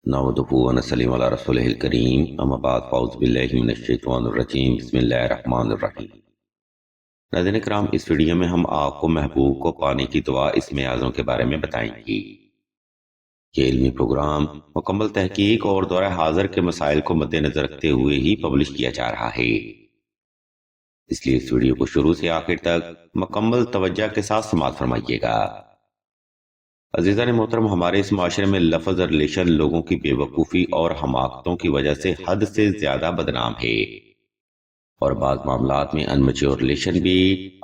नहमदुहु व नसल्ली अला रसूलिहिल करीम अम्मा बाद फ़अऊज़ु बिल्लाहि मिनश्शैतानिर रजीम बिस्मिल्लाहिर रहमानिर रहीम। नाज़रीन किराम, इस वीडियो में हम आपको महबूब को पाने की दुआ इस्म आज़म के बारे में बताएंगे। ये इल्मी प्रोग्राम मुकम्मल तहकीक और दौर हाज़िर के मसाइल को मद्देनज़र रखते हुए ही पब्लिश किया जा रहा है, इसलिए इस वीडियो को शुरू से आखिर तक मुकम्मल तवज्जो के साथ समाअत फरमाइएगा। अज़ीज़ान मोहतरम, हमारे इस माशरे में लफ्ज़ और रिलेशन लोगों की बेवकूफ़ी और हमाकतों की वजह से हद से ज़्यादा बदनाम है, और बाज़ मामलात में अनमच्योर रिलेशन भी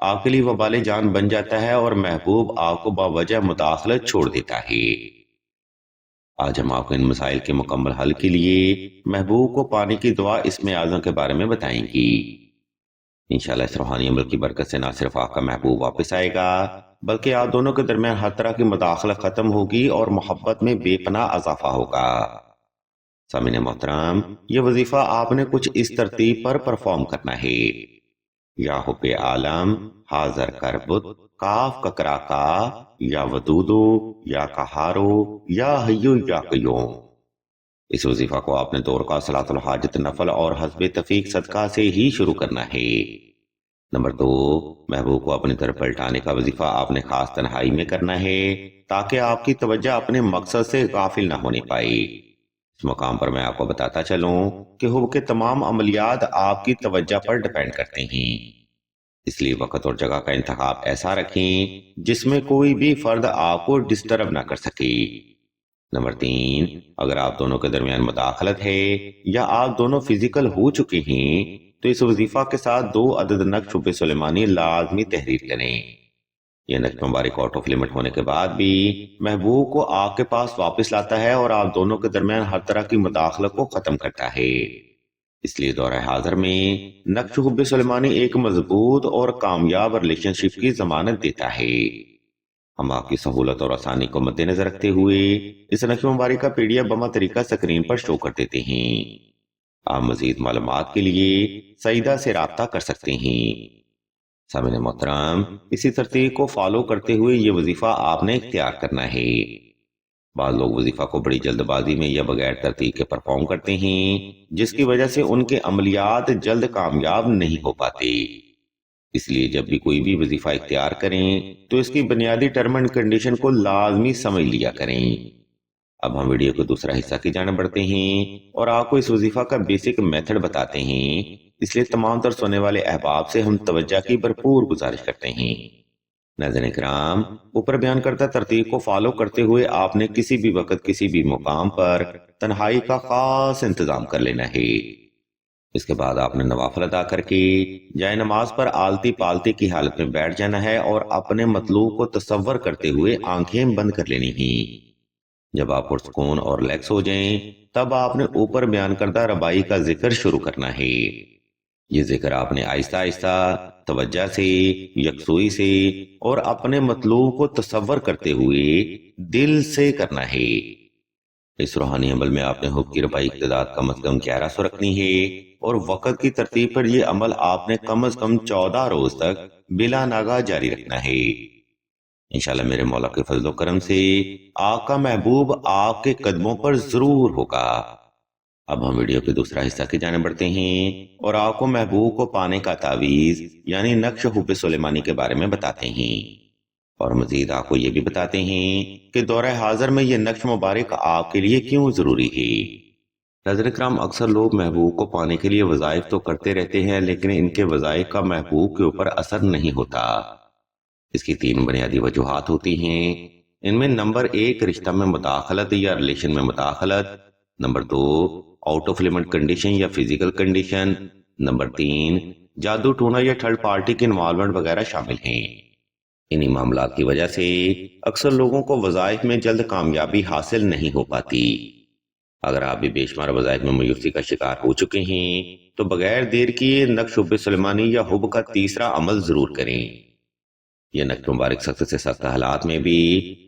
आपके लिए वबाले जान बन जाता है और महबूब आपको बावजह मुदाखलत छोड़ देता है। आज हम आपको इन मसाइल के मुकम्मल हल के लिए महबूब को पाने की दुआ इस्म आज़म के बारे में बताएंगी। इंशाअल्लाह इस रूहानी अमल की बरकत से ना सिर्फ आपका महबूब वापस आएगा, बल्कि आप दोनों के दरमियान हर तरह की मुदाखलत खत्म होगी और मोहब्बत में बेपनाह इजाफा होगा। सामीन मोहतरम, ये वजीफा आपने कुछ इस तरतीब पर परफॉर्म करना है। या हुब्बे आलम, हाजर करबुत, काफ ककरा का, या वदूदो, या कहारो, या हय्यो या कय्यूम। इस वजीफा को आपने दौर का सलातुल हाजत नफल और हस्बे तफीक सदका से ही शुरू करना है। नंबर 2, महबूब को अपनी तरफ पलटाने का वजीफा आपने खास तन्हाई में करना है, ताकि आपकी तवज्जो अपने मकसद से गाफिल ना होने पाए। इस मुकाम पर मैं आपको बताता चलूं कि हुब के तमाम अमलियात आपकी तवज्जो पर डिपेंड करते हैं, इसलिए वक्त और जगह का इंतखाब ऐसा रखें जिसमें कोई भी फर्द आपको डिस्टर्ब ना कर सके। नंबर 3, अगर आप दोनों के दरमियान मुदाखलत है या आप दोनों फिजिकल हो चुके हैं तो इस वजीफा के साथ 2 अदद नक्श शुब्बे सुलेमानी लाजमी तहरीर करें। यह नक्श मुबारक आउट ऑफ लिमिट होने के बाद भी महबूब को आपके पास वापस लाता है और आप दोनों के दरमियान हर तरह की मुदाखलत को खत्म करता है। इसलिए दौर हाजिर में नक्श हुब्बे सुलेमानी एक मजबूत और कामयाब रिलेशनशिप की जमानत देता है। हम आपकी सहूलत और आसानी को मद्देनजर रखते हुए इस नक्श मुबारक का PDF बमा तरीका स्क्रीन पर शो कर देते हैं। आप मजीद मालूमात के लिए सईदा से राब्ता कर सकते हैं। सामीन मोहतरम, इसी तरतीब को फॉलो करते हुए ये वजीफा आपने इख्तियार करना है। बाद लोग वजीफा को बड़ी जल्दबाजी में या बगैर तरतीब के परफॉर्म करते हैं, जिसकी वजह से उनके अमलियात जल्द कामयाब नहीं हो पाते। इसलिए जब भी कोई भी वजीफा इख्तियार करें तो इसकी बुनियादी टर्म एंड कंडीशन को लाजमी समझ लिया करें। अब हम वीडियो के दूसरा हिस्सा की जाने बढ़ते हैं और आपको इस वजीफा का बेसिक मेथड बताते हैं, इसलिए तमाम तर सुनने वाले अहबाब से हम तवज्जो की भरपूर गुजारिश करते हैं। नाज़रीन किराम, ऊपर बयान करता तरतीब को फॉलो करते हुए आपने किसी भी वक्त किसी भी मुकाम पर तन्हाई का खास इंतजाम कर लेना है। इसके बाद आपने नवाफिल अदा करके जाए नमाज पर आलती पालती की हालत में बैठ जाना है और अपने मतलूब को तसव्वुर करते हुए आंखें बंद कर लेनी है। जब आप पुरसुकून और रिलैक्स हो जाएं, तब आपने ऊपर बयान करदा रबाई का जिक्र शुरू करना है। ये जिक्र आपने आहिस्ता आहिस्ता तवज्जो से, यकसुई से और अपने मतलूब को तसव्वुर करते हुए दिल से करना है। इस रूहानी अमल में आपने हुब की रबाई इक़्तिदाद कम अज कम 1100 रखनी है और वक़्त की तरतीब पर यह अमल आपने कम अज कम 14 रोज तक बिला नागा जारी रखना है। इंशाल्लाह मेरे मौला के फजलो करम से आपका महबूब आपके कदमों पर जरूर होगा। अब हम वीडियो के दूसरा हिस्सा की जाने बढ़ते हैं और आपको महबूब को पाने का तावीज यानी नक्श हुब्बे सुलेमानी के बारे में बताते हैं, और मजीद आपको ये भी बताते हैं कि दौरा हाजिर में यह नक्श मुबारक आपके लिए क्यों जरूरी है। नज़र इकराम, अक्सर लोग महबूब को पाने के लिए वज़ाइफ तो करते रहते हैं, लेकिन इनके वज़ाइफ का महबूब के ऊपर असर नहीं होता। इसकी 3 बुनियादी वजूहात होती हैं। इनमें नंबर 1, रिश्ता में मुदाखलत या रिलेशन में मुदाखलत। Number 2, out of limit condition या फिजिकल कंडीशन। नंबर 3, जादू टोना या थर्ड पार्टी के इन्वॉल्वमेंट वगैरह शामिल हैं। इन्हीं मामलात की वजह से अक्सर लोगों को वज़ाइफ में जल्द कामयाबी हासिल नहीं हो पाती। अगर आप भी बेशुमार वज़ाइफ में मायूसी का शिकार हो चुके हैं तो बगैर देर किए नक्श हुब्बे सुलेमानी या हुब का तीसरा अमल जरूर करें। यह नक्श मुबारक सख्त से सख्त हालात में भी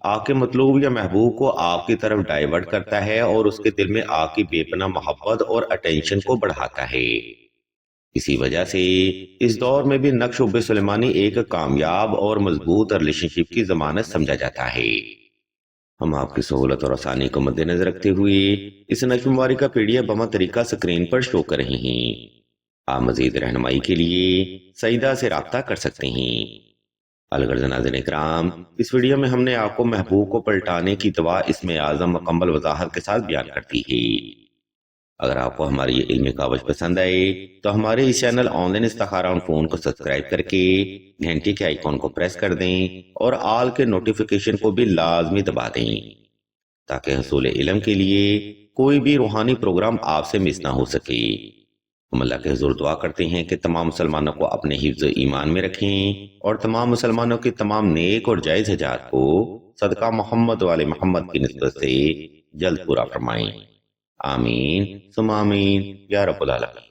आपके मतलूब या महबूब को आपकी तरफ डाइवर्ट करता है और उसके दिल में आपकी बेपनाह मोहब्बत और अटेंशन को बढ़ाता है। इसी वजह से इस दौर में भी नक्श हुब्बे सुलेमानी एक कामयाब और मजबूत रिलेशनशिप की जमानत समझा जाता है। ہم آپ کی سہولت اور آسانی کو مد نظر رکھتے ہوئے اس نشر مبارک کا PDF بما طریقہ سکرین پر شو کر رہے ہیں۔ آپ مزید رہنمائی کے لیے سعیدہ سے رابطہ کر سکتے ہیں۔ الغرض ناظرین اکرام، اس ویڈیو میں ہم نے آپ کو محبوب کو پلٹانے کی دعا اسم اعظم مکمل وضاحت کے ساتھ بیان کرتی ہے۔ اگر آپ کو ہماری یہ علمی کاوش پسند آئے تو ہمارے اس چینل آن لائن استخارہ آن فون کو سبسکرائب کر کے گھنٹی کے آئیکن کو پریس کر دیں اور آل کے نوٹیفیکیشن کو بھی لازمی دبا دیں تاکہ حصول علم کے لیے کوئی بھی روحانی پروگرام آپ سے مس نہ ہو سکے۔ ہم اللہ کے حضور دعا کرتے ہیں کہ تمام مسلمانوں کو اپنے حفظ ایمان میں رکھیں اور تمام مسلمانوں کی تمام نیک اور جائز حاجات کو صدقہ محمد والے محمد کی نسبت سے جلد پورا فرمائیں۔ آمین ثم آمین یا رب العالمین۔